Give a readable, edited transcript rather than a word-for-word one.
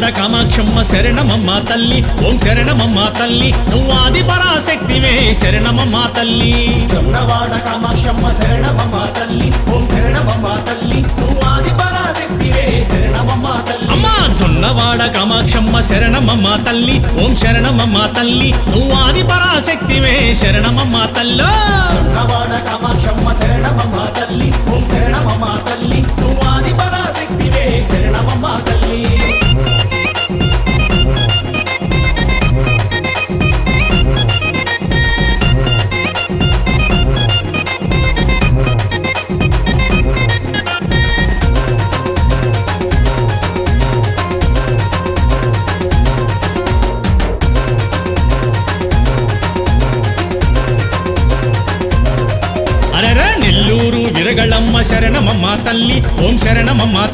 జొన్నవాడ కామాక్షమ్మ శరణమమ్మ తల్లి ఓం శరణమమ్మ తల్లి నువ్వు ఆది పరాశక్తివే శరణమమ్మ తల్లి జొన్నవాడ కామాక్షమ్మ శరణమమ్మ తల్లి ఓం శరణమమ్మ తల్లి నువ్వు ఆది పరాశక్తివే శరణమమ్మ తల్లి అమ్మా జొన్నవాడ కామాక్షమ్మ శరణమమ్మ తల్లి ఓం శరణమమ్మ తల్లి నువ్వు ఆది పరాశక్తివే శరణమమ్మ తల్లో జొన్నవాడ కామాక్షమ్మ శరణమమ్మ తల్లి ఓం శరణమమ్మ తల్లి నువ్వు ఆది పరాశక్తివే శరణమమ్మ తల్లి అరెరా నెల్లూరు విరగళమ్మ శరణమమ్మ తల్లి ఓం శరణమమ్మ